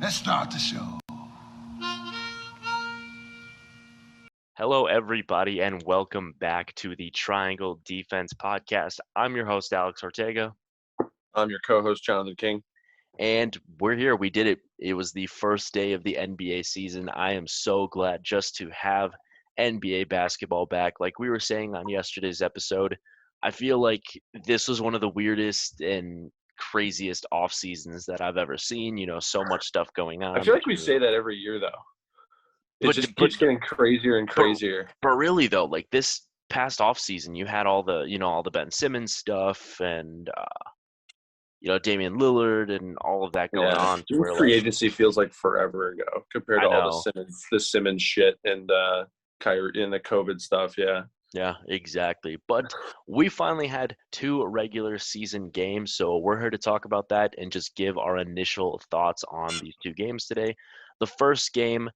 Let's start the show. Hello, everybody, and welcome back to the Triangle Defense Podcast. I'm your host, Alex Ortega, I'm your co-host, Jonathan King. and we're here. We did it. It was the first day of the NBA season. I am so glad just to have NBA basketball back. Like we were saying on yesterday's episode, I feel like this was one of the weirdest and craziest off seasons that I've ever seen. You know, so much stuff going on. I feel like we say that every year, though. It But- just but- keeps getting crazier and crazier. But really though, like this past off season, you had all the Ben Simmons stuff and Damian Lillard and all of that going on. To where, Free agency feels like forever ago compared to all the Simmons shit and Kyrie and the COVID stuff. Yeah. Yeah, exactly. But we finally had two regular season games, so we're here to talk about that and just give our initial thoughts on these two games today. The first game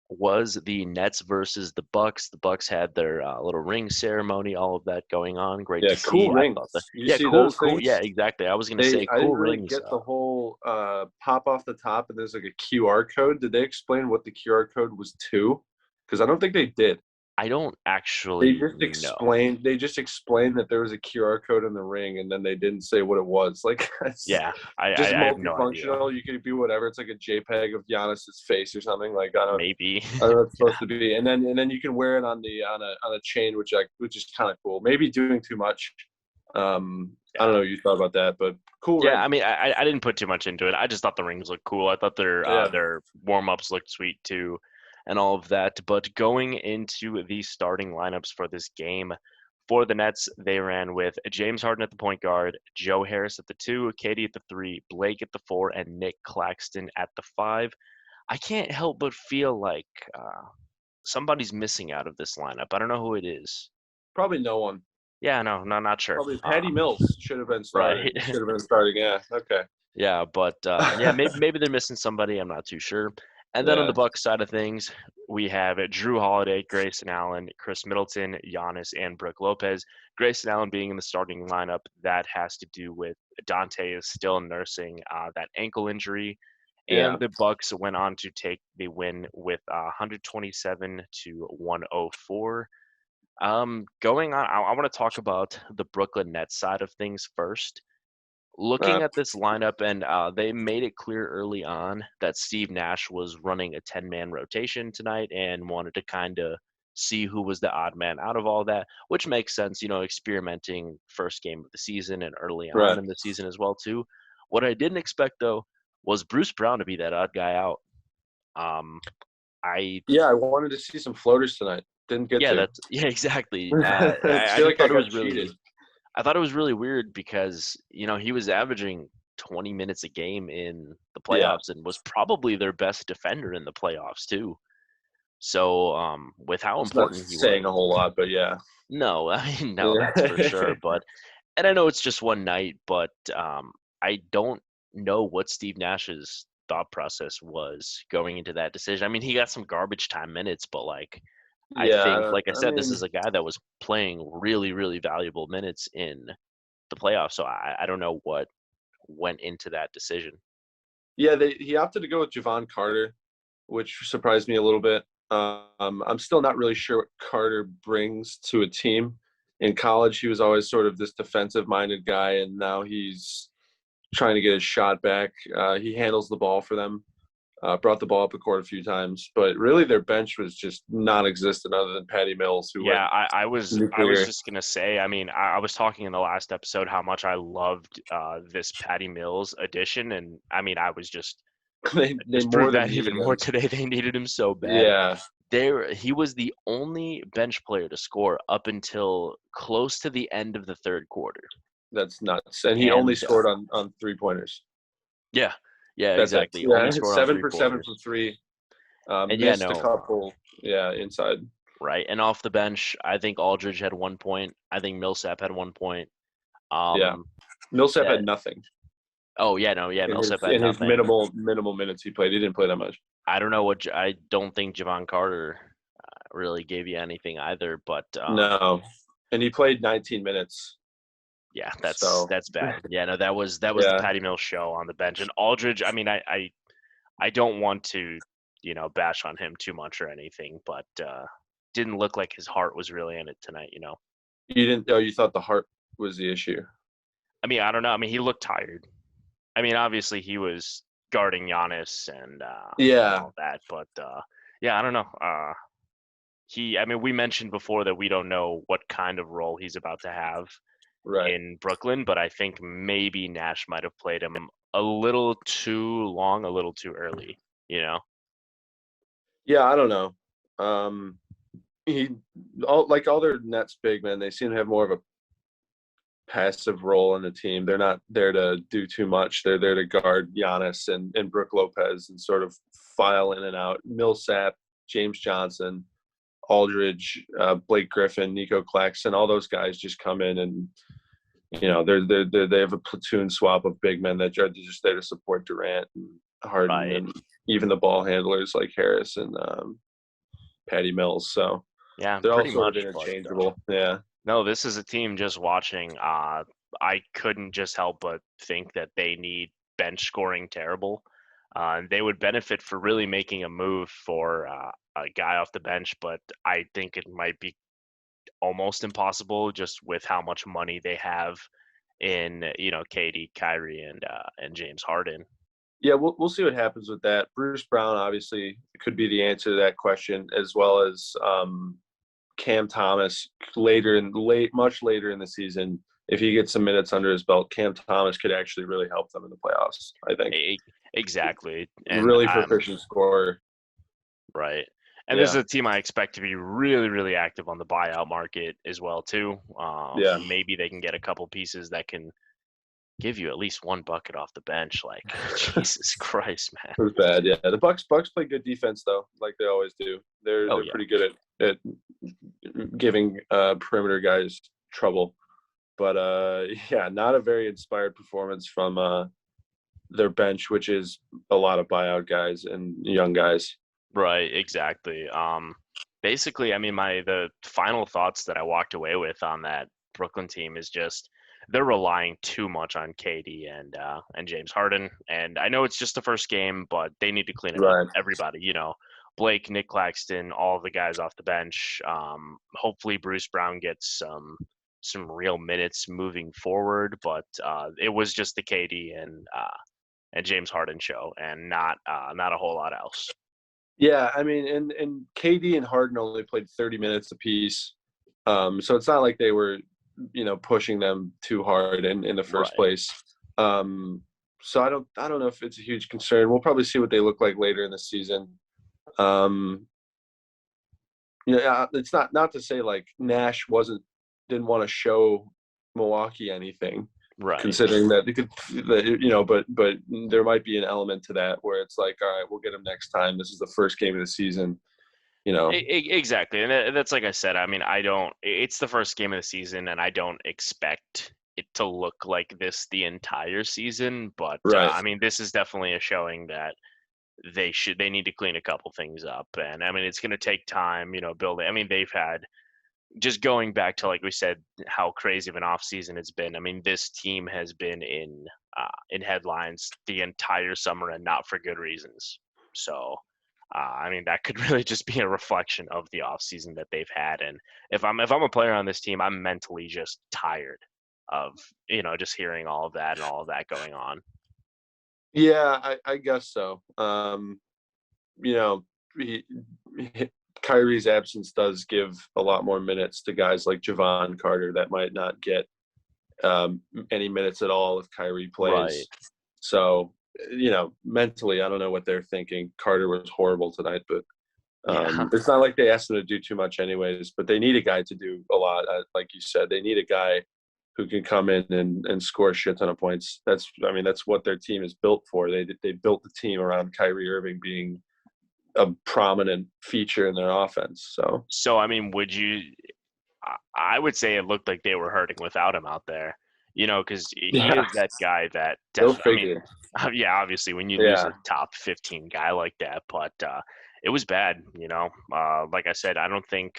was the Nets versus the Bucks. The Bucks had their little ring ceremony, all of that going on. Great to see. Cool rings. Cool. Yeah, exactly. I was gonna say I cool didn't really rings. get the whole pop off the top and there's like a QR code. Did they explain what the QR code was to? Because I don't think they did. I don't actually know. They just explained that there was a QR code in the ring, and then they didn't say what it was. Like, I have no idea. You could be whatever. It's like a JPEG of Giannis's face or something. Like I don't know what it's supposed to be. And then you can wear it on a chain, which is kind of cool. Maybe doing too much. I don't know what you thought about that, but cool. Yeah, ring. I mean, I didn't put too much into it. I just thought the rings looked cool. I thought their warm-ups looked sweet too, and all of that. But going into the starting lineups for this game, for the Nets, they ran with James Harden at the point guard, Joe Harris at the 2, Katie at the 3, Blake at the 4, and Nick Claxton at the 5. I can't help but feel like somebody's missing out of this lineup. I don't know who it is. Probably no one. Yeah, no, not sure. Probably Patty Mills should have been starting. Right. Should have been starting. Yeah. Okay. Yeah, but maybe they're missing somebody. I'm not too sure. And then on the Bucks side of things, we have Drew Holiday, Grayson Allen, Chris Middleton, Giannis, and Brook Lopez. Grayson Allen being in the starting lineup, that has to do with Dante is still nursing that ankle injury. And the Bucks went on to take the win with 127 to 104. Going on, I want to talk about the Brooklyn Nets side of things first. Looking at this lineup, and they made it clear early on that Steve Nash was running a 10-man rotation tonight and wanted to kind of see who was the odd man out of all that, which makes sense, experimenting first game of the season and early on in the season as well, too. What I didn't expect, though, was Bruce Brown to be that odd guy out. I wanted to see some floaters tonight. Didn't get to. Exactly. I thought it was really weird because, he was averaging 20 minutes a game in the playoffs and was probably their best defender in the playoffs too. So, with how important he was. Saying a whole lot, but yeah. No, that's for sure. And I know it's just one night, but I don't know what Steve Nash's thought process was going into that decision. I mean, he got some garbage time minutes, but I think, like I said, this is a guy that was playing really, really valuable minutes in the playoffs. So I don't know what went into that decision. Yeah, he opted to go with Javon Carter, which surprised me a little bit. I'm still not really sure what Carter brings to a team. In college, he was always sort of this defensive-minded guy, and now he's trying to get his shot back. He handles the ball for them. Brought the ball up the court a few times, but really their bench was just non-existent other than Patty Mills. I was just gonna say. I mean, I was talking in the last episode how much I loved this Patty Mills addition, and I mean, I was just they proved that even more today. They needed him so bad. Yeah, he was the only bench player to score up until close to the end of the third quarter. That's nuts, and he only scored on 3-pointers. Yeah, exactly. Yeah, 7 for 7 from 3. Missed a couple. Inside. Right, and off the bench, I think Aldridge had 1 point. I think Millsap had 1 point. Millsap had nothing. Oh Millsap had in nothing. His minimal minutes he played. He didn't play that much. I don't know I don't think Javon Carter really gave you anything either. But no, and he played 19 minutes. Yeah, that's bad. Yeah, no, that was the Patty Mills show on the bench. And Aldridge, I mean, I I don't want to, bash on him too much or anything, but didn't look like his heart was really in it tonight. You didn't. Oh, you thought the heart was the issue. I mean, I don't know. I mean, he looked tired. I mean, obviously he was guarding Giannis and Yeah. all that, but yeah, I don't know. I mean, we mentioned before that we don't know what kind of role he's about to have Right. in Brooklyn, but I think maybe Nash might have played him a little too long, a little too early, you know? Yeah, I don't know. Um, he all their Nets big men, they seem to have more of a passive role in the team. They're not there to do too much. They're there to guard Giannis and Brook Lopez and sort of file in and out. Millsap, James Johnson, Aldridge, Blake Griffin, Nico Claxton, all those guys just come in and they have a platoon swap of big men that are just there to support Durant and Harden Right. and even the ball handlers like Harris and Patty Mills. So Yeah, they're all pretty sort of much, but interchangeable. Yeah. no, this is a team just watching. I couldn't just help but think that they need bench scoring terrible. They would benefit for really making a move for a guy off the bench, but I think it might be almost impossible just with how much money they have in KD, Kyrie, and James Harden. Yeah, we'll see what happens with that. Bruce Brown obviously could be the answer to that question, as well as Cam Thomas much later in the season. If he gets some minutes under his belt, Cam Thomas could actually really help them in the playoffs. I think Exactly, and really proficient scorer. right. And this is Yeah, a team I expect to be really, really active on the buyout market as well too. yeah, Maybe they can get a couple pieces that can give you at least one bucket off the bench. Like Jesus Christ, man. it was bad. Yeah, the Bucks play good defense though, like they always do. Oh They're yeah, pretty good at giving perimeter guys trouble. But yeah, not a very inspired performance from their bench, which is a lot of buyout guys and young guys. right, exactly. Basically, I mean, the final thoughts that I walked away with on that Brooklyn team is just they're relying too much on KD and James Harden. And I know it's just the first game, but they need to clean it up. Right. Everybody, Blake, Nick Claxton, all the guys off the bench. Hopefully, Bruce Brown gets some real minutes moving forward. But it was just the KD and James Harden show, and not a whole lot else. Yeah, I mean, and KD and Harden only played 30 minutes apiece, so it's not like they were, pushing them too hard in the first Right. place. So I don't know if it's a huge concern. We'll probably see what they look like later in the season. Um, it's not to say like Nash didn't want to show Milwaukee anything, Right. considering that they could, but there might be an element to that where it's like, all right, we'll get him next time. This is the first game of the season, you know. Exactly. And that's like I said, I mean, it's the first game of the season and I don't expect it to look like this the entire season, but Right. I mean, this is definitely a showing that they need to clean a couple things up. And I mean, it's going to take time, building. I mean, they've had just going back to, like we said, how crazy of an off season it's been. I mean, this team has been in headlines the entire summer and not for good reasons. So, I mean, that could really just be a reflection of the off season that they've had. And if I'm a player on this team, I'm mentally just tired of just hearing all of that and all of that going on. Yeah, I guess so. You know, he, Kyrie's absence does give a lot more minutes to guys like Javon Carter that might not get any minutes at all if Kyrie Right. plays. So, mentally, I don't know what they're thinking. Carter was horrible tonight, but Yeah. it's not like they asked him to do too much anyways, but they need a guy to do a lot. Like you said, they need a guy who can come in and score a shit ton of points. That's what their team is built for. They built the team around Kyrie Irving being a prominent feature in their offense. So, I mean, I would say it looked like they were hurting without him out there, because he Yeah, is that guy that go definitely, I mean, figure. yeah, obviously when you lose Yeah, a top 15 guy like that, but it was bad. Like I said, I don't think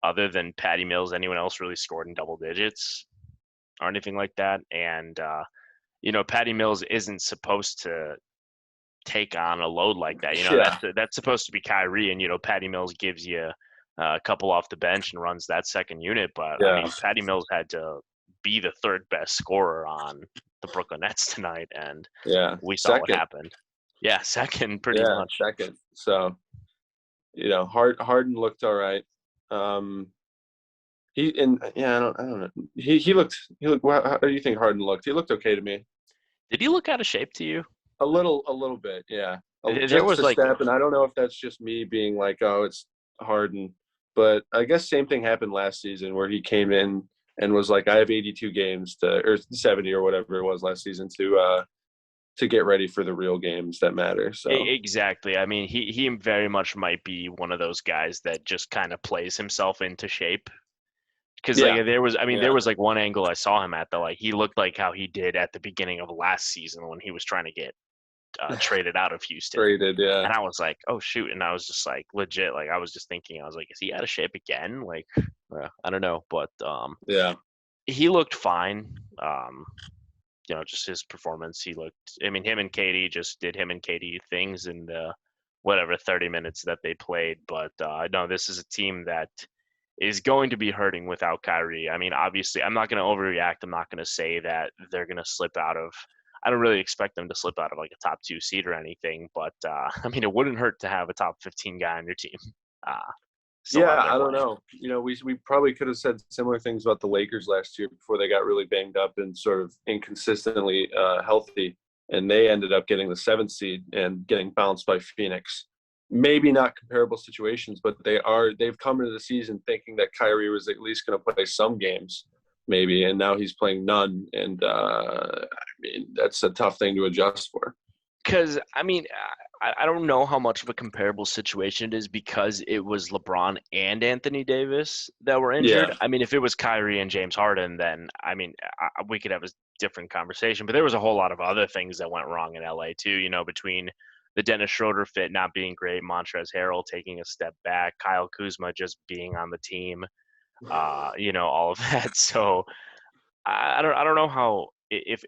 other than Patty Mills, anyone else really scored in double digits or anything like that. And, Patty Mills isn't supposed to take on a load like that. Yeah, That's supposed to be Kyrie, and Patty Mills gives you a couple off the bench and runs that second unit. But I yeah, mean, Patty Mills had to be the third best scorer on the Brooklyn Nets tonight, and yeah. we saw what Second, happened. Yeah, second, pretty yeah, much. second. So Harden looked all right. Um, I don't know. He looked. How do you think Harden looked? He looked okay to me. Did he look out of shape to you? A little bit, yeah. There Just was a like, step, and I don't know if that's just me being like, oh, it's Harden, but I guess same thing happened last season where he came in and was like, I have 82 games or 70 or whatever it was last season to get ready for the real games that matter. So exactly. I mean, he very much might be one of those guys that just kind of plays himself into shape. Because yeah, like there yeah, was like one angle I saw him at that like he looked like how he did at the beginning of last season when he was trying to get traded out of Houston. traded, yeah, And I was like, oh shoot. And I was just like legit, like I was just thinking, I was like, is he out of shape again? Like, I don't know. But yeah, he looked fine. Um, just his performance. I mean, him and Katie just did him and Katie things in the whatever 30 minutes that they played. But no, this is a team that is going to be hurting without Kyrie. I mean, obviously, I'm not going to overreact. I'm not going to say that they're going to slip out of. I don't really expect them to slip out of like a top 2 seed or anything, but I mean, it wouldn't hurt to have a top 15 guy on your team uh, still out yeah. there I don't playing. know. We probably could have said similar things about the Lakers last year before they got really banged up and sort of inconsistently healthy, and they ended up getting the 7th seed and getting bounced by Phoenix. Maybe not comparable situations, but they've come into the season thinking that Kyrie was at least going to play some games, maybe, and now he's playing none. And I mean, that's a tough thing to adjust for. Because I mean, I don't know how much of a comparable situation it is because it was LeBron and Anthony Davis that were Yeah, injured. I mean, if it was Kyrie and James Harden, then I mean, we could have a different conversation. But there was a whole lot of other things that went wrong in LA too. Between the Dennis Schroeder fit not being great, Montrezl Harrell taking a step back, Kyle Kuzma just being on the team, all of that. So I don't know how if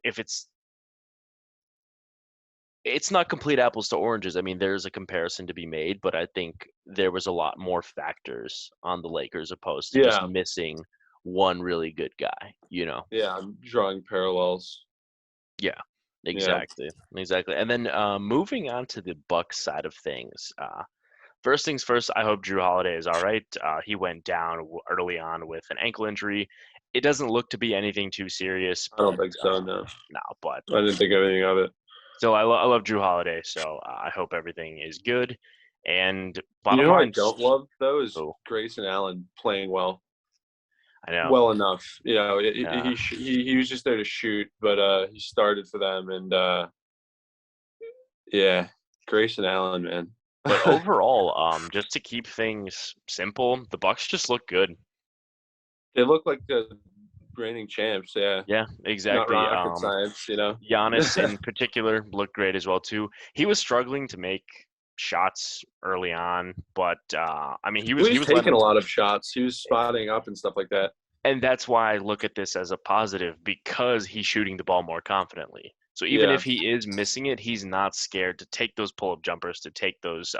it's not complete apples to oranges. I mean, there's a comparison to be made, but I think there was a lot more factors on the Lakers opposed to just yeah, missing one really good guy. yeah. I'm drawing parallels. Yeah, Yeah, exactly. Exactly. And then moving on to the Bucks side of things. First things first, I hope Drew Holiday is all right. He went down early on with an ankle injury. It doesn't look to be anything too serious, I don't but think so. No, no, but I didn't think anything of it. still, I love Drew Holiday, so I hope everything is good. And You bottom know who I line, don't love though is oh, Grayson Allen playing I know. well enough. Uh, He was just there to shoot, but he started for them, and yeah, Grayson Allen, man. but overall, just to keep things simple, the Bucks just look good. They look like the reigning champs. Yeah, Yeah, not exactly. rocket science. Giannis in particular looked great as well too. He was struggling to make shots early on, but I mean, he He was he was was letting taking them. a lot of shots. He was spotting up and stuff like that. And that's why I look at this as a positive because he's shooting the ball more confidently. So even Yeah, if he is missing it, he's not scared to take those pull-up jumpers, to take those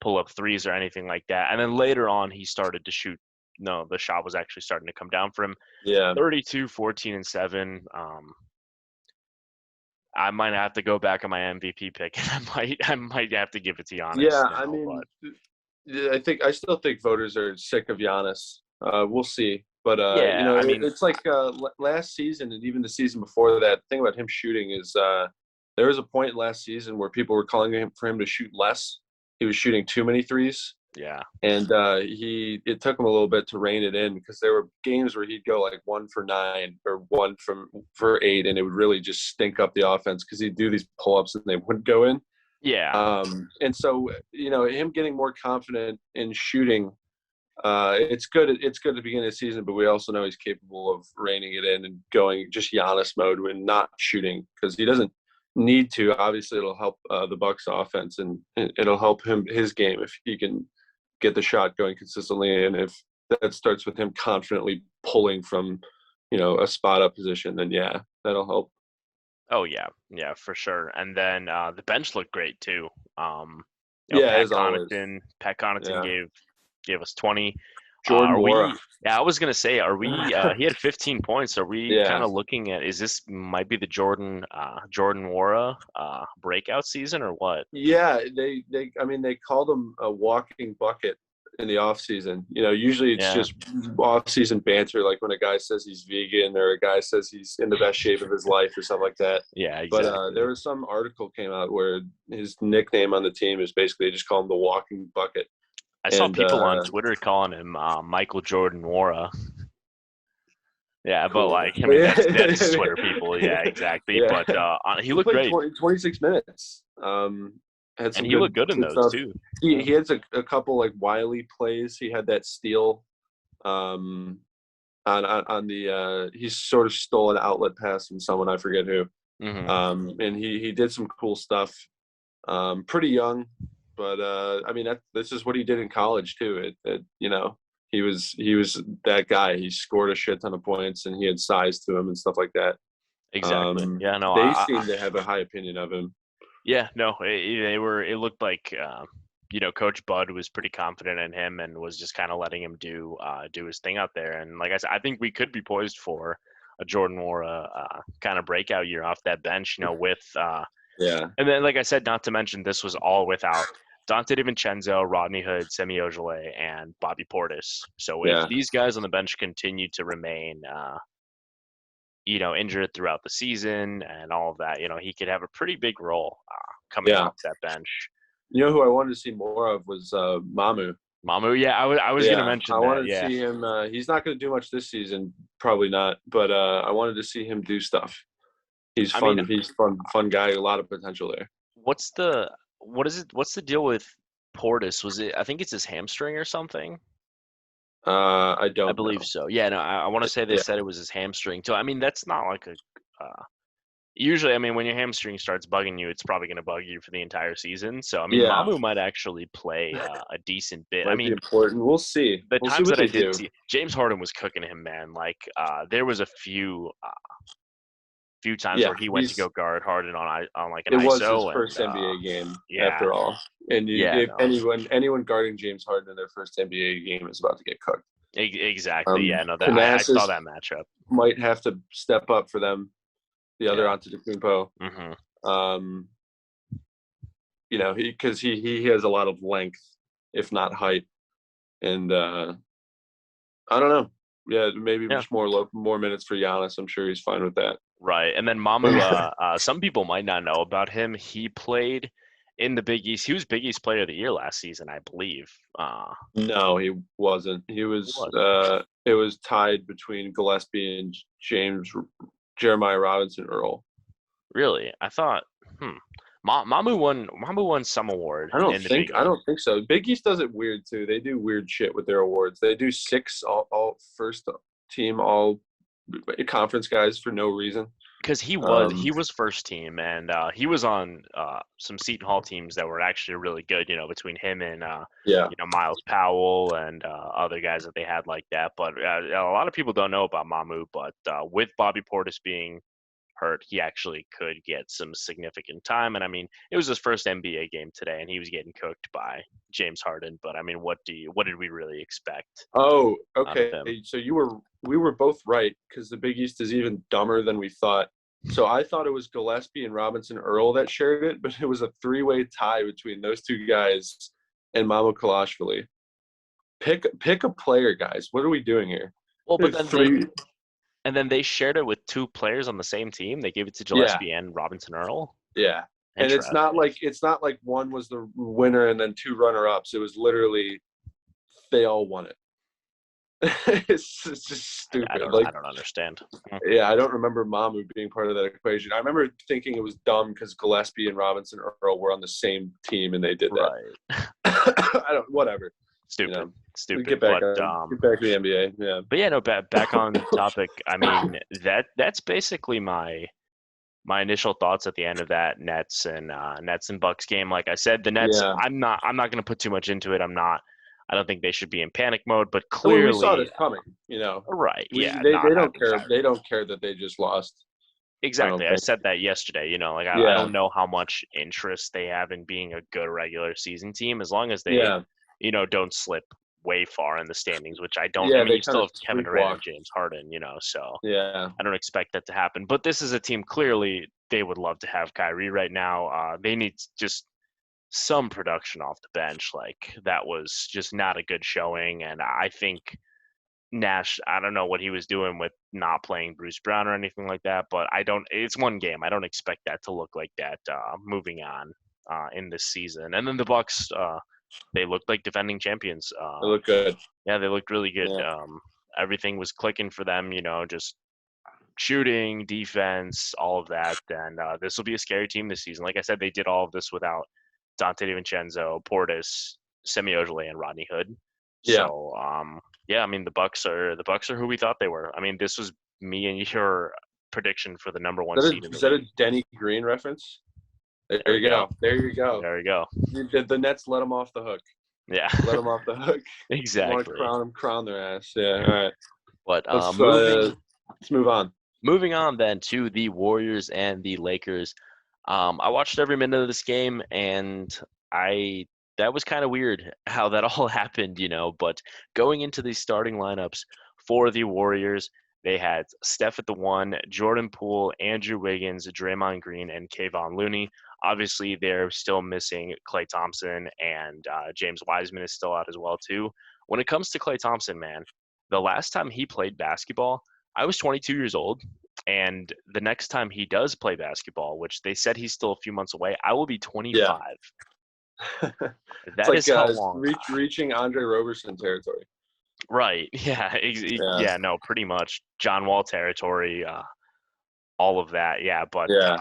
pull-up threes or anything like that. And then later on, he started to shoot. No, the shot was actually starting to come down for him. yeah, 32, 14, and 7. I might have to go back on my MVP pick, and I might have to give it to Giannis yeah. I now. mean, But yeah, I still think voters are sick of Giannis. We'll see, but yeah, I mean, it's like last season and even the season before that. The thing about him shooting is there was a point last season where people were calling for him to shoot less. He was shooting too many threes, yeah, and it took him a little bit to rein it in because there were games where he'd go like 1 for 9 or 1 for 8, and it would really just stink up the offense because he'd do these pull ups and they wouldn't go in. yeah. And so him getting more confident in shooting, it's good. It's good at the beginning of the season, but we also know he's capable of reining it in and going just Giannis mode when not shooting because he doesn't need to. Obviously, it'll help the Bucks offense and it'll help his game if he can get the shot going consistently, and if that starts with him confidently pulling from a spot up position, then yeah, that'll help. Oh yeah, for sure. And then the bench looked great too. Yeah, Pat as always. Connaughton. Pat Connaughton Yeah, gave us 20. Jordan Are Wara. we? Yeah, I was gonna say, are we? He had 15 points. Are we kind Yeah, of looking at? Is this might be the Jordan Wara breakout season or what? yeah. I mean, they called him a walking bucket in the off season. Usually it's Yeah, just off season banter, like when a guy says he's vegan or a guy says he's in the best shape of his life or something like that. yeah, But exactly. there was some article came out where his nickname on the team is basically they just call him the walking bucket. I saw And people on Twitter calling him Michael Jordan Wara. Yeah, but cool. like, I But mean, yeah, that's Twitter people. Yeah, exactly. yeah. But he He looked played great, 26 minutes. Had and some he looked good in good those stuff. too. He Yeah. he had a couple like wily plays. He had that steal um, on the he sort of stole an outlet pass from someone, I forget who. Hmm. And he did some cool stuff. Pretty young, but I mean this is what he did in college too. He was that guy. He scored a shit ton of points and he had size to him and stuff like that. Exactly. Yeah. No. They seem to have a high opinion of him. Yeah. No. They were. It looked like Coach Bud was pretty confident in him and was just kind of letting him do his thing out there. And like I said, I think we could be poised for a Jordan Wara kind of breakout year off that bench. With Yeah, And then, like I said, not to mention this was all without Dante DiVincenzo, Rodney Hood, Semi Ojeleye, and Bobby Portis. So if yeah, these guys on the bench continue to remain, injured throughout the season and all of that, he could have a pretty big role coming yeah. off that bench. Who I wanted to see more of was Mamu. Mamu, yeah, I was gonna Yeah, I mention that. wanted to Yeah, see him. He's not going to do much this season, probably not. But I wanted to see him do stuff. He's I mean, fun. He's fun guy. A lot of potential there. what is it? What's the deal with Portis? Was it? I think it's his hamstring or something. I I don't believe know. so. Yeah, no, I want to say they Yeah, said it was his hamstring. So I mean, that's not like a. Usually, I mean, when your hamstring starts bugging you, it's probably going to bug you for the entire season. So I mean, yeah. Mamu might actually play a decent bit. I Might be mean, important. We'll see. the We'll see times what that I they did do. see James Harden was cooking him, man. Like there was a few times Yeah, where he went to go guard Harden on like an it was his ISO, and first NBA game yeah, after all. And yeah, if no, anyone guarding James Harden in their first NBA game is about to get cooked. exactly, yeah, no, that I saw Thanasis that matchup. might have to step up for them. The other Yeah. Antetokounmpo. Hmm. Um, because he has a lot of length, if not height, and I don't know. Yeah, maybe Yeah. just more minutes for Giannis. I'm sure he's fine with that. Right. And then Mamu, some people might not know about him. He played in the Big East. He was Big East Player of the Year last season, I believe. No, he wasn't. He was. It was tied between Gillespie and Jeremiah Robinson Earl. Really? I thought, hmm. Mamu won some award in the Big I East. don't think so. Big East does it weird too. They do weird shit with their awards. They do six all first team all conference guys for no reason. Because Um, he was first team, and he was on some Seton Hall teams that were actually really good. Between him and yeah, Miles Powell and other guys that they had like that. But a lot of people don't know about Mamu. But with Bobby Portis being hurt, he actually could get some significant time. And I mean, it was his first NBA game today, and he was getting cooked by James Harden. But I mean, what did we really expect Oh, out of okay. him? So we were both right because the Big East is even dumber than we thought. So I thought it was Gillespie and Robinson Earl that shared it, but it was a three-way tie between those two guys and Mamo Kalashvili. Pick a player, guys. What are we doing here? Well, but There's then they three. and then they shared it with two players on the same team. They gave it to Yeah, Gillespie and Robinson Earl. yeah. And Interesting. it's not like one was the winner and then two runner-ups. It was literally they all won it. It's just stupid. I Like don't understand. Hmm. yeah, I don't remember Mamu being part of that equation. I remember thinking it was dumb because Gillespie and Robinson Earl were on the same team and they did that. Right. I don't. Whatever. You Stupid. know. We Stupid. get back on. Get back to the NBA. Yeah. But yeah, no. Back on topic. I mean that's basically my initial thoughts at the end of that Nets and Bucks game. Like I said, the Nets. Yeah. I'm not going to put too much into it. I don't think they should be in panic mode. But We saw clearly, this coming. You know. right? We Yeah. they Not don't having care. Kyrie. They don't care that they just lost. Exactly. I think. said that yesterday. I Yeah, don't know how much interest they have in being a good regular season team as long as they, yeah, don't slip way far in the standings, which I don't. I yeah. mean, They you kind still of have Kevin Durant and sleepwalk. James Harden, so Yeah, I don't expect that to happen. But this is a team clearly they would love to have Kyrie right now. They need just some production off the bench. Like that was just not a good showing, and I think Nash, I don't know what he was doing with not playing Bruce Brown or anything like that, but I don't. It's one game. I don't expect that to look like that moving on in this season. And then the Bucks, they looked like defending champions. they look good. Yeah, they looked really good. Yeah, Everything was clicking for them. Just shooting, defense, all of that. And this will be a scary team this season. Like I said, they did all of this without Dante DiVincenzo, Portis, Semi Ojeleye, and Rodney Hood. yeah. So yeah, I mean the Bucks are who we thought they were. I mean, this was me and your prediction for the number one seed in the Is that a league. Denny Green reference? There There we you go. go. There you go. There we go. The Nets let them off the hook. Yeah, Let them off the hook. Want to exactly. crown their ass. Yeah. All right. But Let's move on. moving on then to the Warriors and the Lakers. I watched every minute of this game, and I that was kind of weird how that all happened, But going into these starting lineups for the Warriors, they had Steph at the one, Jordan Poole, Andrew Wiggins, Draymond Green, and Kayvon Looney. Obviously, they're still missing Klay Thompson, and James Wiseman is still out as well too. When it comes to Klay Thompson, man, the last time he played basketball, I was 22 years old. And the next time he does play basketball, which they said he's still a few months away, I will be Yeah. 25. It's That like is how long. reaching Andre Roberson territory. Right. Yeah. Yeah. Yeah. No, pretty much John Wall territory, all of that. Yeah. But Yeah.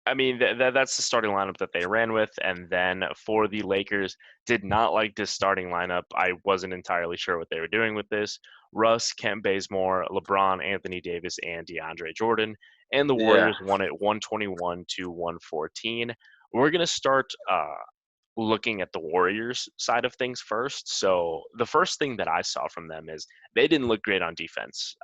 I mean, that's the starting lineup that they ran with. And then for the Lakers, did not like this starting lineup. I wasn't entirely sure what they were doing with this. Russ, Kent Bazemore, LeBron, Anthony Davis, and DeAndre Jordan. And the Yeah. Warriors won it 121 to 114. We're going to start looking at the Warriors side of things first. So the first thing that I saw from them is they didn't look great on defense.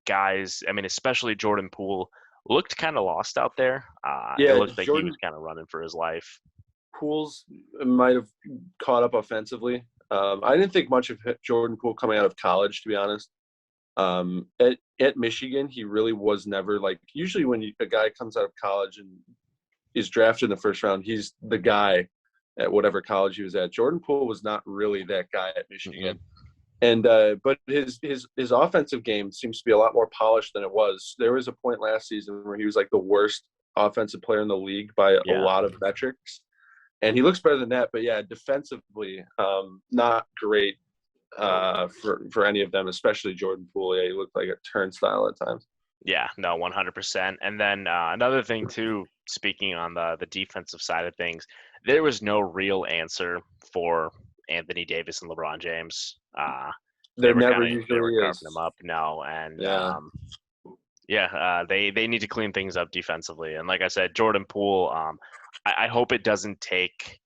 Guys, I mean, especially Jordan Poole looked kind of lost out there. It Yeah. looked like he was Jordan kind of running for his life. Poole's might have caught up offensively. I didn't think much of Jordan Poole coming out of college, to be honest. At Michigan, he really was never like. Usually, when a guy comes out of college and is drafted in the first round, he's the guy at whatever college he was at. Jordan Poole was not really that guy at Michigan. And but his offensive game seems to be a lot more polished than it was. There was a point last season where he was like the worst offensive player in the league by a Yeah. lot of metrics, and he looks better than that. But yeah, defensively, not great for any of them, especially Jordan Poole. Yeah, he looked like a turnstile at times. Yeah, no, 100%. And then another thing too, speaking on the defensive side of things, there was no real answer for Anthony Davis and LeBron James. They There were never they were usually carving them is. up now, and Yeah, yeah, they need to clean things up defensively. And like I said, Jordan Poole, I hope it doesn't take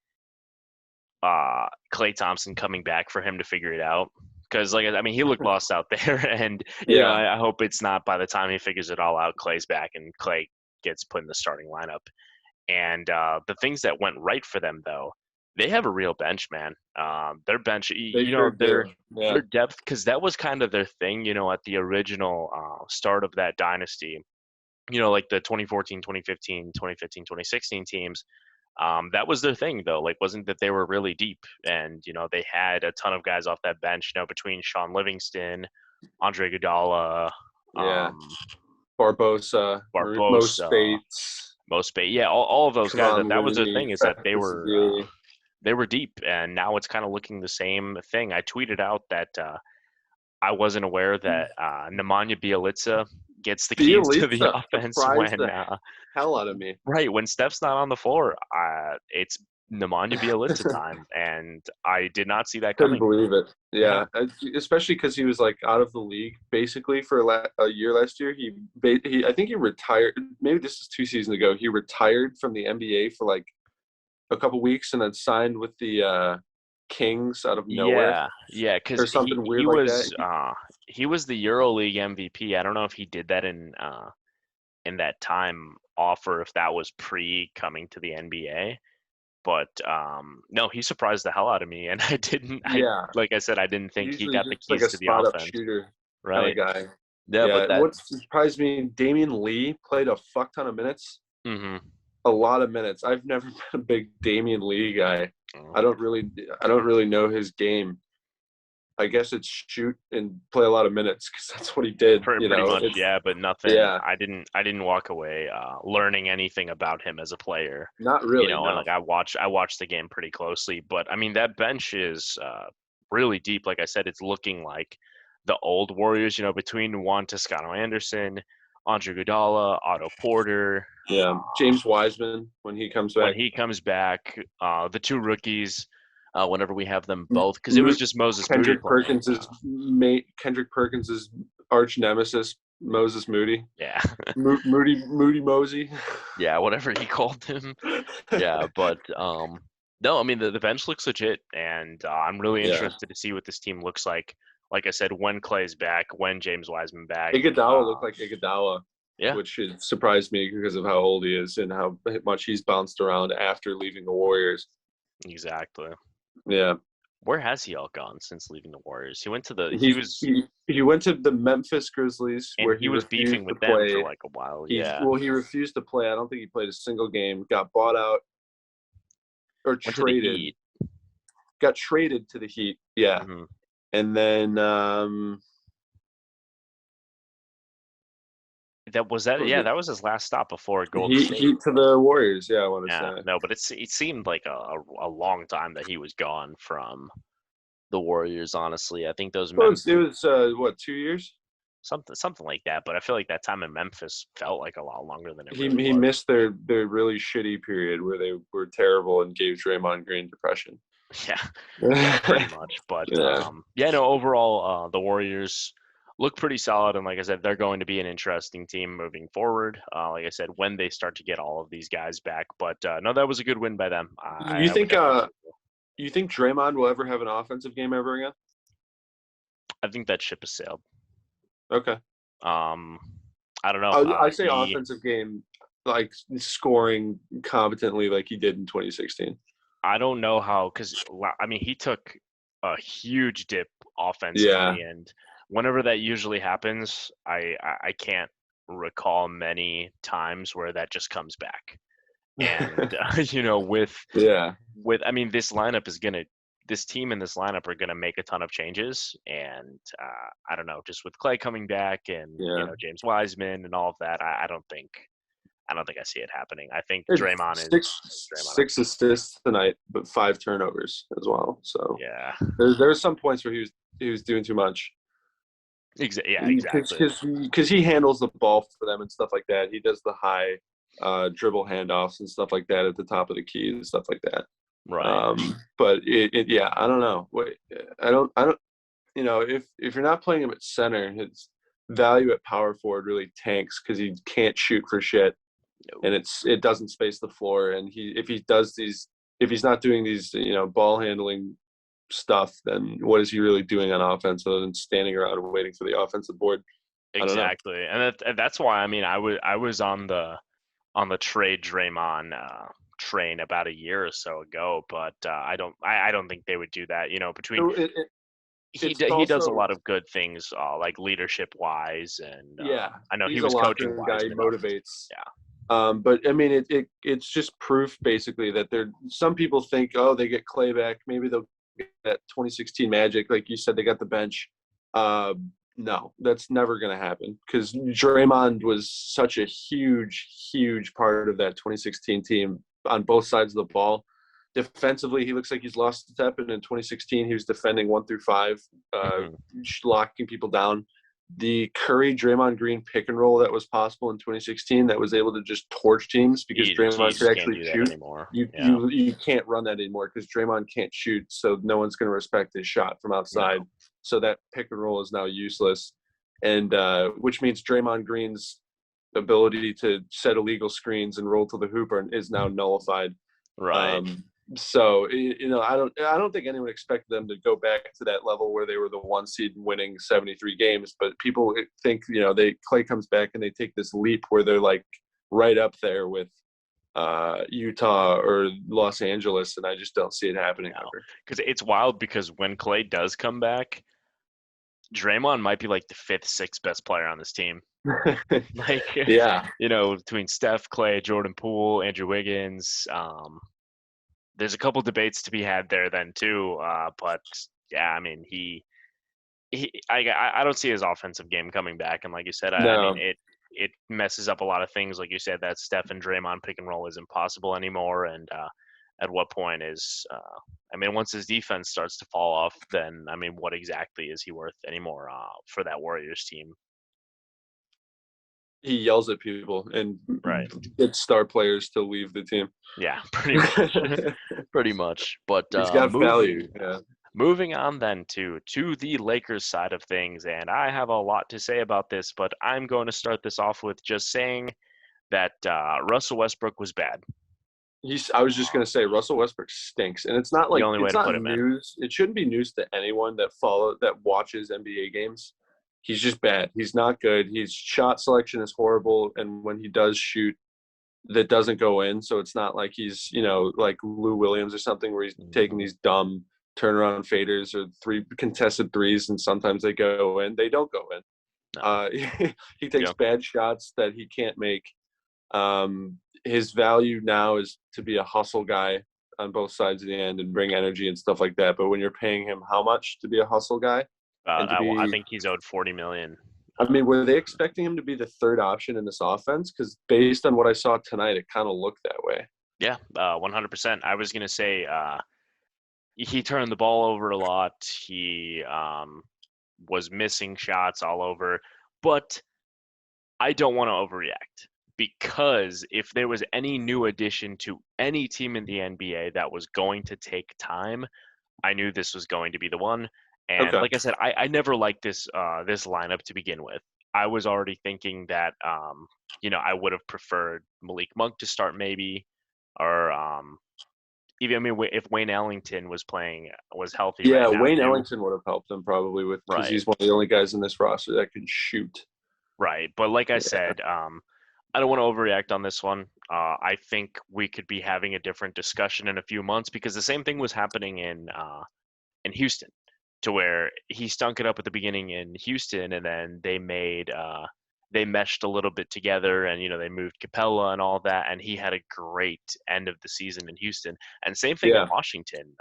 Klay Thompson coming back for him to figure it out. Because, like, I mean, he looked lost out there, and yeah, I hope it's not by the time he figures it all out, Clay's back and Clay gets put in the starting lineup. And the things that went right for them, though, they have a real bench, man. Their bench, they sure do. Yeah, their depth, because that was kind of their thing, at the original start of that dynasty. Like the 2014, 2015, 2015, 2016 teams. That was their thing, though. Like, wasn't that they were really deep, and they had a ton of guys off that bench. Between Sean Livingston, Andre Iguodala, yeah. um, Barbosa, Mo Barbosa, Spates, Mo Spate, yeah, all of those guys. Kevon That was their Looney, thing, is that Francis Sealy. they were deep, and now it's kind of looking the same thing. I tweeted out that I wasn't aware that Nemanja Bjelica gets the keys to the Bielitsa offense surprised when the hell out of me. right when Steph's not on the floor. It's Nemanja Bjelica time, and I did not see that Couldn't coming. believe it. Yeah, Yeah, especially because he was like out of the league basically for a year last year. He I think he retired. Maybe this is 2 seasons ago. He retired from the NBA for like a couple weeks and then signed with the Kings out of nowhere Yeah, or because something weird he like that. was the EuroLeague MVP. I don't know if he did that in that time off or if that was pre coming to the NBA. But no, he surprised the hell out of me, and I Yeah, like I said, I didn't think he usually got the just like keys a to the spot up offense, shooter kind of right? guy. Yeah, but Yeah, that what surprised me, Damien Lee played a fuck ton of minutes, hmm a lot of minutes. I've never been a big Damien Lee guy. I don't really know his game. I guess it's shoot and play a lot of minutes because that's what he did. pretty much, It's yeah, but nothing. yeah, I didn't walk away learning anything about him as a player, not really. and No, like I watched the game pretty closely. But I mean, that bench is really deep. Like I said, it's looking like the old Warriors. Between Juan Toscano Anderson, Andre Iguodala, Otto Porter. yeah, James Wiseman when he comes When back. he comes back, the two rookies, whenever we have them both, because it was just Moses Moody Kendrick playing. Perkins' mate, Kendrick Perkins' arch nemesis, Moses Moody. Yeah, Moody Mosey. yeah, whatever he called him. Yeah, but no, I mean the bench looks legit, and I'm really Yeah. interested to see what this team looks like. Like I said, when Clay's back, when James Wiseman back. Iguodala looked like Iguodala, Yeah, which surprised me because of how old he is and how much he's bounced around after leaving the Warriors. exactly. Yeah. Where has he all gone since leaving the Warriors? He went to the he He was he, he went to the Memphis Grizzlies and where he he was beefing refused to with them for play. like a while. He Yeah, well, he refused to play. I don't think he played a single game. Got bought out or went to the traded. Heat. Got traded to the Heat. Yeah. hmm And then Yeah, that was his last stop before Golden State. Heat to the Warriors. Yeah, I want to Yeah, say. no, but it seemed like a long time that he was gone from the Warriors. Honestly, I think those Well, it was what, 2 years? something like that. But I feel like that time in Memphis felt like a lot longer than it He really he was. missed their really shitty period where they were terrible and gave Draymond Green depression. Yeah, yeah, pretty much. But Yeah. yeah, no, overall, the Warriors look pretty solid, and like I said, they're going to be an interesting team moving forward. Like I said, when they start to get all of these guys back, but no, that was a good win by them. You I would think definitely. you think Draymond will ever have an offensive game ever again? I think that ship has sailed. Okay. Um, I don't know. I say offensive game like scoring competently like he did in 2016. I don't know how, because I mean, he took a huge dip Yeah. offensively, and whenever that usually happens, I can't recall many times where that just comes back. And Yeah. with I mean, this team and this lineup are gonna make a ton of changes, and I don't know, just with Clay coming back and Yeah. James Wiseman and all of that, I don't think I see it happening. I think It's Draymond six is Draymond. six assists tonight, but 5 turnovers as well. So Yeah, there's some points where he was doing too much. yeah, exactly. Because he handles the ball for them and stuff like that. He does the high dribble handoffs and stuff like that at the top of the key and stuff like that. Right. But yeah, I don't know. I don't. If you're not playing him at center, his value at power forward really tanks because he can't shoot for shit, and it doesn't space the floor. And if he's not doing these ball handling stuff, then what is he really doing on offense other than standing around and waiting for the offensive board? I don't know. Exactly, and that's why I mean I was on the trade Draymond train about a year or so ago, but I don't think they would do that. Between So it's he does a also lot of good things, like leadership wise, and yeah, I know he he's a was coaching locker room guy. He Wiseman up. motivates. Yeah, But I mean, it's just proof basically that some people think, oh, they get Clay back, maybe they'll get that 2016 magic, like you said, they got the bench. No, that's never going to happen because Draymond was such a huge, huge part of that 2016 team on both sides of the ball. Defensively, he looks like he's lost a step, and in 2016, he was defending 1 through 5, hmm locking people down. The Curry Draymond Green pick and roll that was possible in 2016 that was able to just torch teams because you Draymond could just can't actually do that shoot. anymore. You Yeah, you you can't run that anymore because Draymond can't shoot, so no one's going to respect his shot from outside. no, So that pick and roll is now useless, and which means Draymond Green's ability to set illegal screens and roll to the hoop is now nullified. right. So I don't think anyone expected them to go back to that level where they were the 1 seed winning 73 games. But people think Clay comes back and they take this leap where they're like right up there with Utah or Los Angeles, and I just don't see it happening No, ever. because it's wild because when Clay does come back, Draymond might be like the fifth, sixth best player on this team. Like, Yeah, between Steph, Clay, Jordan Poole, Andrew Wiggins, there's a couple debates to be had there then too. But yeah, I mean, I don't see his offensive game coming back, and like you said, I mean no, it messes up a lot of things. Like you said, that Steph and Draymond pick and roll is impossible anymore, and at what point is I mean, once his defense starts to fall off, then I mean, what exactly is he worth anymore for that Warriors team? he yells at people and Right. gets star players to leave the team. Yeah, pretty much. Pretty much. But He's got value. Yeah. moving on then to the Lakers side of things, and I have a lot to say about this, but I'm going to start this off with just saying that Russell Westbrook was bad. I was just gonna say Russell Westbrook stinks, and it's not The like only way it's to not put it, man. news. It shouldn't be news to anyone that watches NBA games. He's just bad. He's not good. His shot selection is horrible, and when he does shoot, that doesn't go in. So it's not like he's like Lou Williams or something where he's taking these dumb turnaround faders or three contested threes, and sometimes they go in. They don't go in. No. He takes Yeah. bad shots that he can't make. His value now is to be a hustle guy on both sides of the end and bring energy and stuff like that. But when you're paying him how much to be a hustle guy and to I be, think he's owed 40 million. I mean, were they expecting him to be the third option in this offense? Because based on what I saw tonight, it kind of looked that way. Yeah, 100%. I was gonna say he turned the ball over a lot. He was missing shots all over, but I don't want to overreact because if there was any new addition to any team in the NBA that was going to take time, I knew this was going to be the one. And Okay. like I said, I never liked this lineup to begin with. I was already thinking that I would have preferred Malik Monk to start maybe, or even I mean if Wayne Ellington was healthy right Yeah, now Wayne too. Ellington would have helped them probably with because Right. he's one of the only guys in this roster that can shoot. Right. But like I Yeah. said, I don't want to overreact on this one. I think we could be having a different discussion in a few months because the same thing was happening in Houston, to where he stunk it up at the beginning in Houston, and then they meshed a little bit together, and they moved Capella and all that, and he had a great end of the season in Houston. And same thing in Yeah. Washington.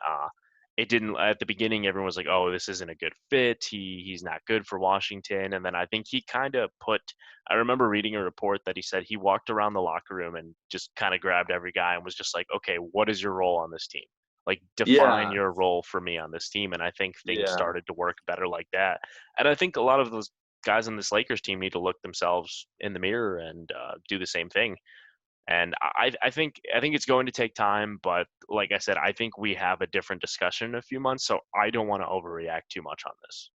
It didn't at the beginning. Everyone was like, "Oh, this isn't a good fit. He's not good for Washington." And then I think he kind of put. I remember reading a report that he said he walked around the locker room and just kind of grabbed every guy and was just like, "Okay, what is your role on this team? Like, define Yeah. your role for me on this team." And I think things Yeah. started to work better like that. And I think a lot of those guys on this Lakers team need to look themselves in the mirror and do the same thing. And I think it's going to take time, but like I said, I think we have a different discussion in a few months, so I don't want to overreact too much on this.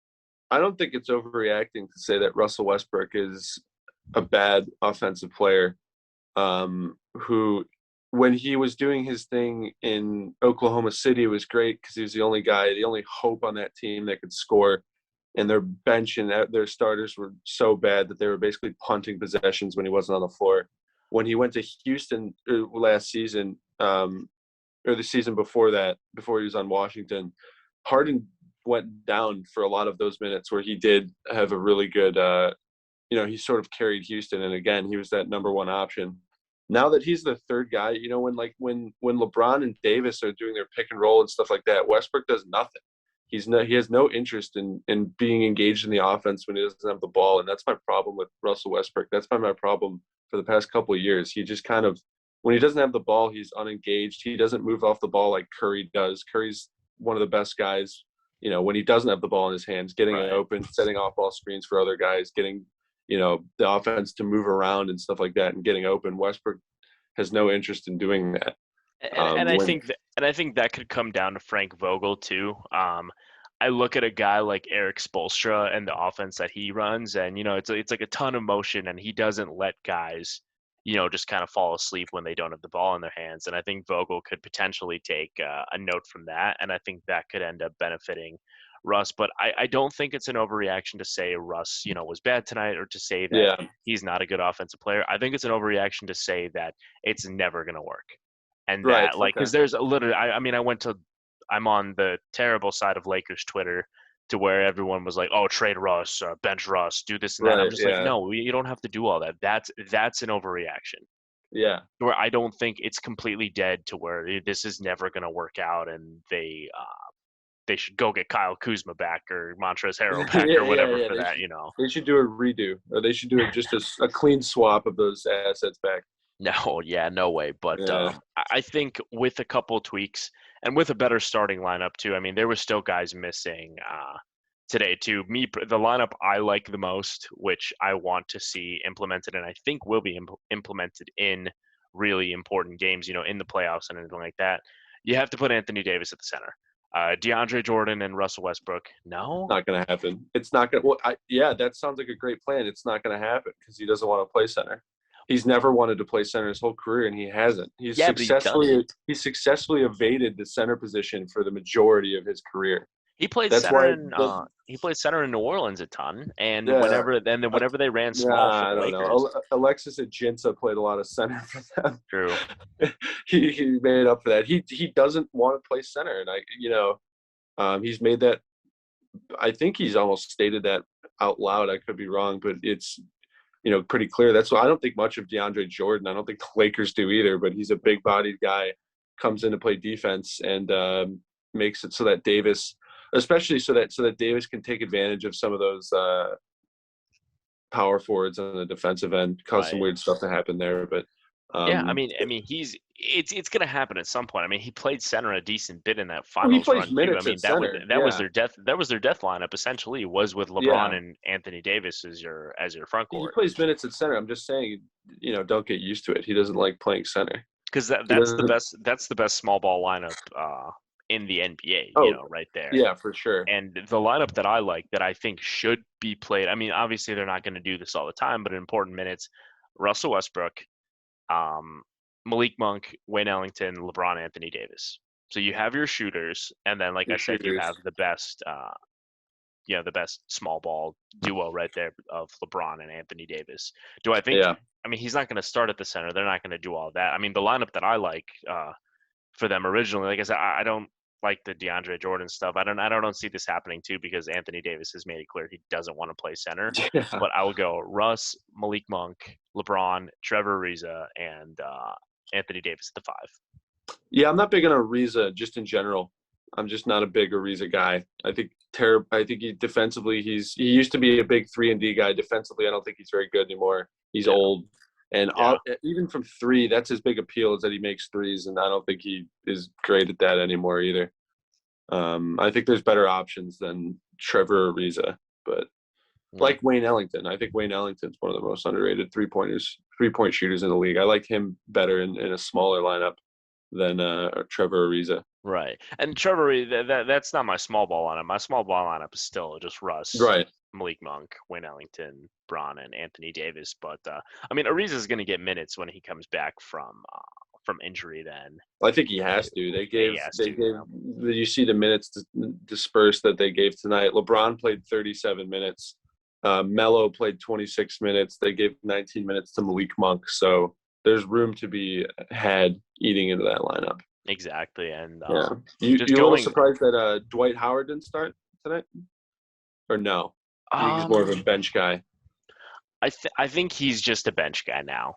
I don't think it's overreacting to say that Russell Westbrook is a bad offensive player who, when he was doing his thing in Oklahoma City, it was great because he was the only guy, the only hope on that team that could score. And their bench and their starters were so bad that they were basically punting possessions when he wasn't on the floor. When he went to Houston last season, or the season before that, before he was on Washington, Harden went down for a lot of those minutes where he did have a really good, he sort of carried Houston. And again, he was that number one option. Now that he's the third guy, when LeBron and Davis are doing their pick and roll and stuff like that, Westbrook does nothing. He has no interest in being engaged in the offense when he doesn't have the ball. And that's my problem with Russell Westbrook. That's been my problem for the past couple of years. He just kind of, when he doesn't have the ball, he's unengaged. He doesn't move off the ball like Curry does. Curry's one of the best guys, when he doesn't have the ball in his hands, getting it Right. open, setting off ball screens for other guys, getting, the offense to move around and stuff like that and getting open. Westbrook has no interest in doing that. And When I think that could come down to Frank Vogel too. I look at a guy like Eric Spoelstra and the offense that he runs, and it's like a ton of motion, and he doesn't let guys just kind of fall asleep when they don't have the ball in their hands. And I think Vogel could potentially take a note from that, and I think that could end up benefiting Russ. But I don't think it's an overreaction to say Russ, was bad tonight, or to say that Yeah. he's not a good offensive player. I think it's an overreaction to say that it's never going to work. And Right. that, because there's a little, I'm on the terrible side of Lakers Twitter, to where everyone was like, "Oh, trade Russ, bench Russ, do this and that." I'm Right. just like, Yeah. no, you don't have to do all that. That's an overreaction. Yeah. Where I don't think it's completely dead to where this is never going to work out, and they should go get Kyle Kuzma back or Montrezl Harrell back or whatever for that. They should do a redo, or they should do just a clean swap of those assets back. No, yeah, no way. But Yeah. I think with a couple tweaks and with a better starting lineup too. I mean, there were still guys missing today too. The lineup I like the most, which I want to see implemented, and I think will be implemented in really important games, in the playoffs and anything like that. You have to put Anthony Davis at the center. DeAndre Jordan and Russell Westbrook. No, Not going to happen. It's not going to. Well, yeah, that sounds like a great plan. It's not going to happen because he doesn't want to play center. He's never wanted to play center his whole career, and he hasn't. He's successfully evaded the center position for the majority of his career. He played center in New Orleans a ton, and whenever they ran small for the Lakers. Know. Alexis Ajinça played a lot of center for them. True. he made up for that. He doesn't want to play center, and he's made that. I think he's almost stated that out loud. I could be wrong, but it's pretty clear. That's why I don't think much of DeAndre Jordan. I don't think the Lakers do either. But he's a big-bodied guy, comes in to play defense, and makes it so that Davis. Especially so that Davis can take advantage of some of those power forwards on the defensive end, cause some weird stuff to happen there. But yeah, I mean, it's going to happen at some point. I mean, he played center a decent bit in that finals run too. I mean, that was their death lineup essentially, was with LeBron and Anthony Davis as your front court. He plays minutes at center. I'm just saying, don't get used to it. He doesn't like playing center because that's the best small ball lineup in the NBA, right there. Yeah, for sure. And the lineup that I like, that I think should be played, I mean, obviously they're not going to do this all the time, but in important minutes, Russell Westbrook, Malik Monk, Wayne Ellington, LeBron, Anthony Davis. So you have your shooters, and then, like I said, you have the best, the best small ball duo right there of LeBron and Anthony Davis. Do I think? Yeah. I mean, he's not going to start at the center. They're not going to do all that. I mean, the lineup that I like for them originally, like I said, I don't like the DeAndre Jordan stuff. I don't see this happening too, because Anthony Davis has made it clear he doesn't want to play center. Yeah. But I will go Russ, Malik Monk, LeBron, Trevor Ariza, and Anthony Davis at the 5. Yeah, I'm not big on Ariza just in general. I'm just not a big Ariza guy. I think he defensively, he used to be a big 3-and-D guy. Defensively, I don't think he's very good anymore. He's old. And even from 3, that's his big appeal, is that he makes threes, and I don't think he is great at that anymore either. I think there's better options than Trevor Ariza, but like Wayne Ellington. I think Wayne Ellington's one of the most underrated three-point shooters in the league. I like him better in a smaller lineup than Trevor Ariza. Right. And Trevor, that's not my small ball lineup. My small ball lineup is still just Russ, right, Malik Monk, Wayne Ellington, Bron, and Anthony Davis. But I mean, Ariza is going to get minutes when he comes back from injury. Then I think he has to. They gave. You see the minutes dispersed that they gave tonight. LeBron played 37 minutes. Melo played 26 minutes. They gave 19 minutes to Malik Monk. So there's room to be had eating into that lineup. Exactly. And you're a little surprised that Dwight Howard didn't start tonight, or no? He's more of a bench guy. I think he's just a bench guy now.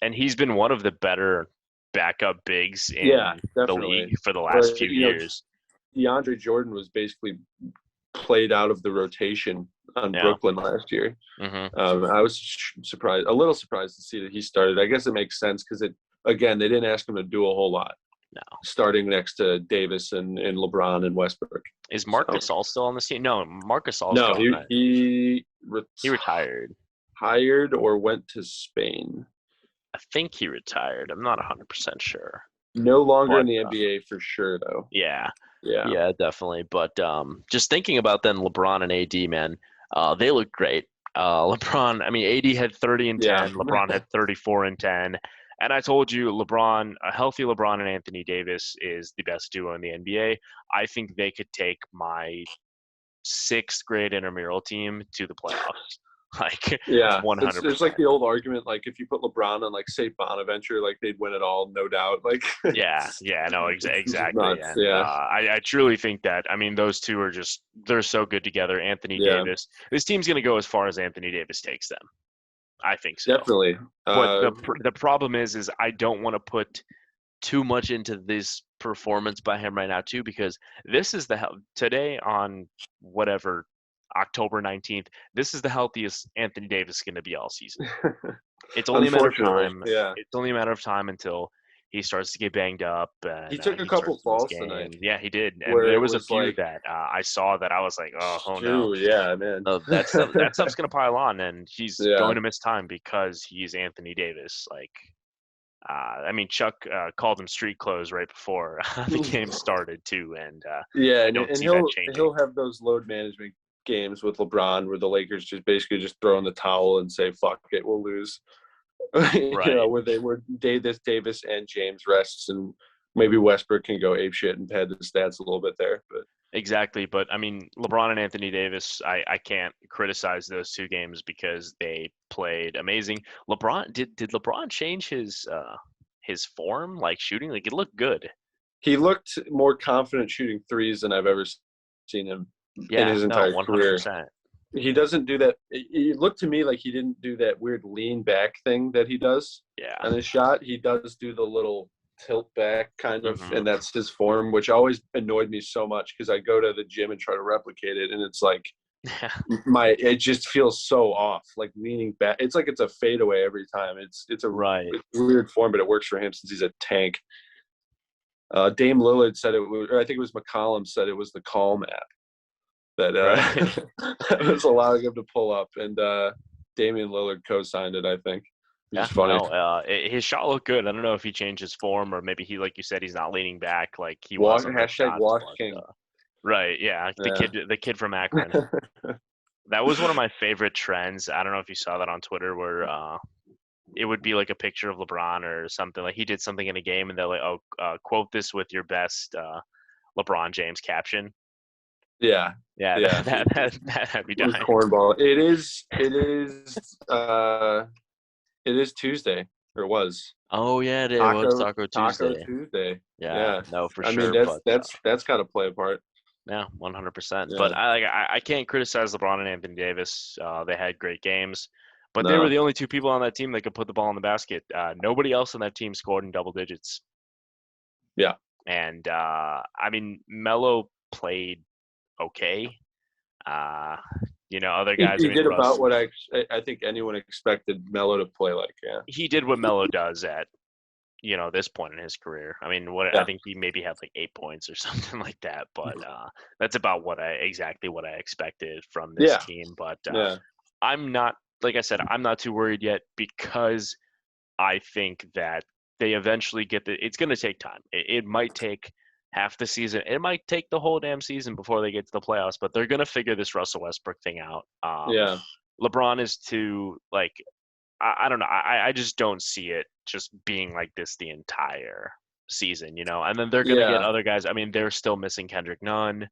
And he's been one of the better backup bigs in the league for the last few years. DeAndre Jordan was basically played out of the rotation on Brooklyn last year. Mm-hmm. I was a little surprised to see that he started. I guess it makes sense because they didn't ask him to do a whole lot. No. Starting next to Davis and LeBron and Westbrook. Is Marcus All still on the team? No, Marcus All. No, he retired. Hired or went to Spain. I think he retired. I'm not 100% sure. No longer in the NBA for sure, though. Yeah, definitely. But just thinking about then LeBron and AD, man, they look great. LeBron, I mean, AD had 30 and Yeah. 10. LeBron had 34 and 10. And I told you, a healthy LeBron and Anthony Davis is the best duo in the NBA. I think they could take my sixth grade intramural team to the playoffs. Like Yeah, it's like 100%. the old argument, like if you put LeBron on like say Bonaventure, like they'd win it all, no doubt. Like Yeah, yeah, no, it's just exactly. nuts. And Yeah, I truly think that, I mean, those two are just, they're so good together. Anthony yeah, Davis, this team's going to go as far as Anthony Davis takes them. I think so. definitely. But the problem is I don't want to put too much into this performance by him right now too, because this is today on whatever October 19th. This is the healthiest Anthony Davis is going to be all season. It's only a matter of Unfortunately, time. yeah. It's only a matter of time until he starts to get banged up He and took a he starts couple to miss falls tonight games. Yeah, he did, and where there it was a was few like, that I saw that I was like, oh no, true, yeah, man. that stuff's gonna pile on, and he's Yeah. going to miss time because he's Anthony Davis. Like, I mean, Chuck called him street clothes right before the game started too, and Yeah, I don't and see that changing. he'll have those load management games with LeBron where the Lakers just basically just throw in the towel and say, fuck it, we'll lose. Right. Where Davis and James rests, and maybe Westbrook can go ape shit and pad the stats a little bit there. But Exactly, but I mean, LeBron and Anthony Davis, I can't criticize those two games because they played amazing. Did LeBron change his form, like shooting? Like it looked good. he looked more confident shooting threes than I've ever seen him in Yeah, his no, entire career. 100%. He doesn't do that. It looked to me like he didn't do that weird lean back thing that he does Yeah. on his shot. He does do the little tilt back kind of, Hmm. and that's his form, which always annoyed me so much because I go to the gym and try to replicate it, and it's like Yeah. it just feels so off, like leaning back. It's like it's a fadeaway every time. Right. It's a weird form, but it works for him since he's a tank. Dame Lillard said it was, or I think it was McCollum said it was the Calm app that Right. that was allowing him to pull up, and Damian Lillard co-signed it, I think, which Yeah, is funny. no, his shot looked good. I don't know if he changed his form or maybe he, like you said, he's not leaning back like he was on those Hashtag shots. Wash But King. right, yeah, Yeah. the kid from Akron. That was one of my favorite trends. I don't know if you saw that on Twitter where it would be like a picture of LeBron or something. Like he did something in a game and they're like, oh, quote this with your best LeBron James caption. Yeah. Yeah, Yeah. that'd be It was dying. cornball. It is Tuesday, or was. Oh yeah, it was Taco Taco Tuesday. Tuesday. Yeah, Yeah. no, for I mean sure. But that's got to play a part. yeah, 100%. Yeah. But I can't criticize LeBron and Anthony Davis. They had great games, but they were No. the only two people on that team that could put the ball in the basket. Nobody else on that team scored in double digits. Yeah. And I mean, Melo played okay. Uh, other guys. I He mean, did about Russ. what I think anyone expected Melo to play like. Yeah. He did what Melo does at this point in his career. I mean, what I Yeah. think he maybe had like 8 points or something like that. But that's about exactly what I expected from this Yeah. team. But Yeah. I'm not, like I said, I'm not too worried yet because I think that they eventually it's going to take time. It might take half the season. It might take the whole damn season before they get to the playoffs, but they're going to figure this Russell Westbrook thing out. Yeah. LeBron is too, like, I don't know. I just don't see it just being like this the entire season. And then they're going to get Yeah. other guys. I mean, they're still missing Kendrick Nunn.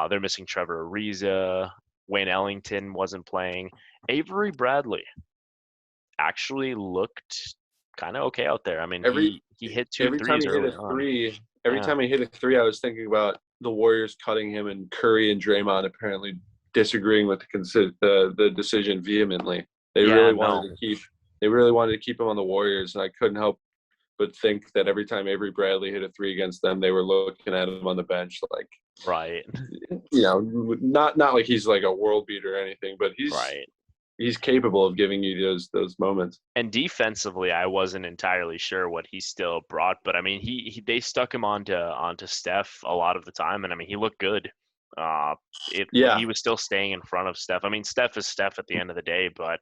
They're missing Trevor Ariza. Wayne Ellington wasn't playing. Avery Bradley actually looked kind of okay out there. I mean, Every he hit two every time threes he hit early a on. three, every Yeah. time he hit a three, I was thinking about the Warriors cutting him and Curry and Draymond apparently disagreeing with the decision vehemently. They Yeah, really wanted to no. keep him on the Warriors, and I couldn't help but think that every time Avery Bradley hit a three against them, they were looking at him on the bench like, Right. not like he's like a world beater or anything, but Right. he's capable of giving you those moments. And defensively, I wasn't entirely sure what he still brought, but I mean, they stuck him onto Steph a lot of the time, and I mean, he looked good. Yeah. He was still staying in front of Steph. I mean, Steph is Steph at the end of the day, but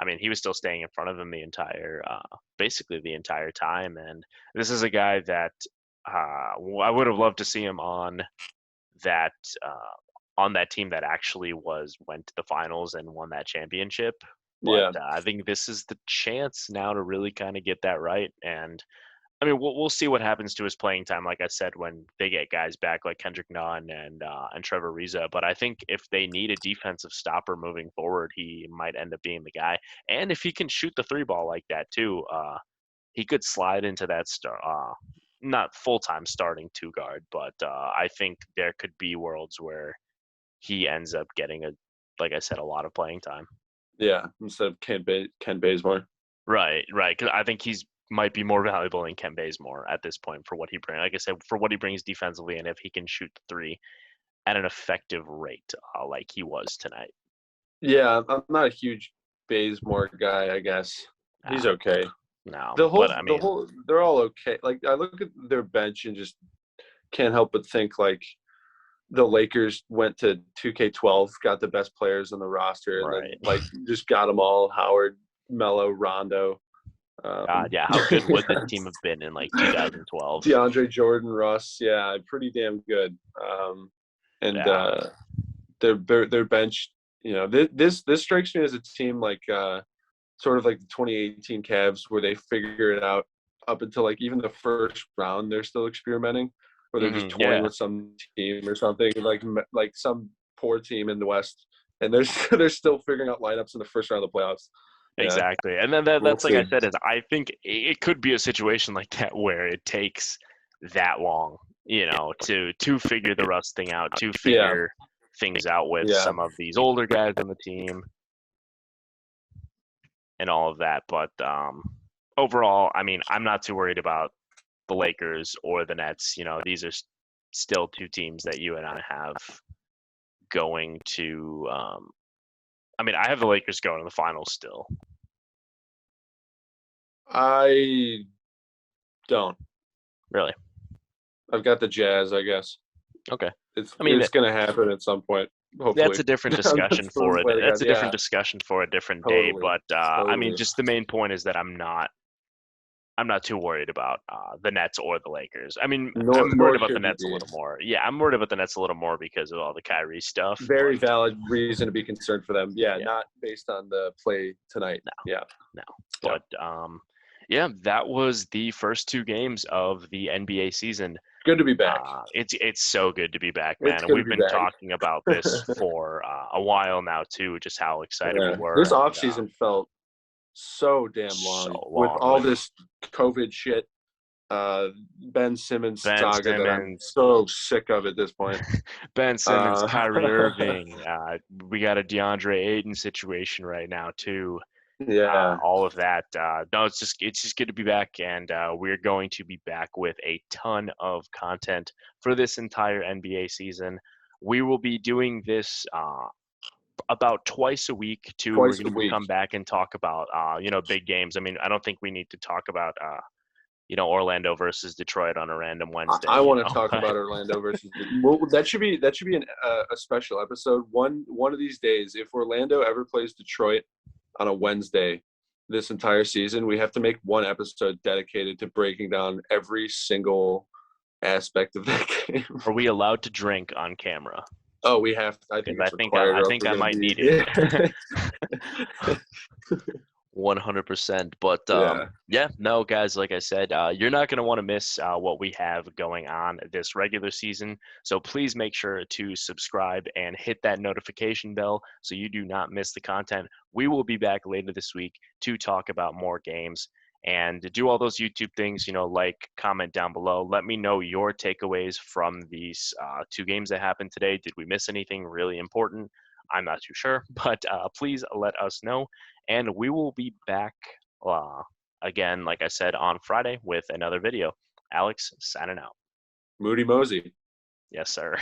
I mean, he was still staying in front of him basically the entire time. And this is a guy that I would have loved to see him that uh, on that team that actually went to the finals and won that championship. But Yeah. I think this is the chance now to really kind of get that right. And I mean, we'll see what happens to his playing time. Like I said, when they get guys back like Kendrick Nunn and Trevor Ariza, but I think if they need a defensive stopper moving forward, he might end up being the guy. And if he can shoot the three ball like that too, he could slide into that not full time starting two guard, but I think there could be worlds where he ends up getting like I said, a lot of playing time. Yeah, instead of Ken Bazemore. Right. Because I think he's might be more valuable than Ken Bazemore at this point for what he brings. Like I said, for what he brings defensively, and if he can shoot the three at an effective rate, like he was tonight. Yeah, I'm not a huge Bazemore guy. I guess he's okay. No, The whole, they're all okay. Like I look at their bench and just can't help but think like the Lakers went to 2K12, got the best players on the roster, and then like just got them all: Howard, Melo, Rondo. God, yeah, how good would this team have been in like 2012? Deandre Jordan, Russ, yeah, pretty damn good. Their bench, you know, this strikes me as a team like sort of like the 2018 Cavs, where they figure it out up until like even the first round. They're still experimenting, or they're just toying with some team or something, like some poor team in the West, and they're still figuring out lineups in the first round of the playoffs. Yeah. Exactly, and then that's like I said, is I think it could be a situation like that where it takes that long, you know, to figure the Russ thing out, to figure things out with some of these older guys on the team and all of that. But overall, I mean, I'm not too worried about the Lakers or the Nets. You know, these are still two teams that you and I have going to. I mean, I have the Lakers going to the finals still. I don't. Really? I've got the Jazz, I guess. Okay. It's going to happen at some point. Hopefully. That's a different discussion for it. That's a different discussion for a different day. But I mean, just the main point is that I'm not too worried about the Nets or the Lakers. I mean, I'm worried about the Nets a little more. Yeah, I'm worried about the Nets a little more because of all the Kyrie stuff. Very valid reason to be concerned for them. Yeah, not based on the play tonight. No. But yeah, that was the first two games of the NBA season. Good to be back. It's so good to be back, man. And we've been talking about this for a while now too, just how excited we were. This offseason felt so damn long, with all this COVID shit. Ben Simmons saga that I'm so sick of at this point. Ben Simmons, Kyrie Irving. We got a DeAndre Ayton situation right now too. Yeah, all of that. No, it's just good to be back, and we're going to be back with a ton of content for this entire NBA season. We will be doing this about twice a week too. We're going to come back and talk about big games. I mean, I don't think we need to talk about Orlando versus Detroit on a random Wednesday. I want to talk about Orlando versus. Well, that should be a special episode. One of these days, if Orlando ever plays Detroit on a Wednesday this entire season, we have to make one episode dedicated to breaking down every single aspect of that game. Are we allowed to drink on camera? Oh, we have. I think I might need it. 100%. But no, guys, like I said, you're not going to want to miss what we have going on this regular season. So please make sure to subscribe and hit that notification bell so you do not miss the content. We will be back later this week to talk about more games and to do all those YouTube things, like, comment down below. Let me know your takeaways from these two games that happened today. Did we miss anything really important? I'm not too sure, but please let us know. And we will be back again, like I said, on Friday with another video. Alex, signing out. Moody Mosey. Yes, sir.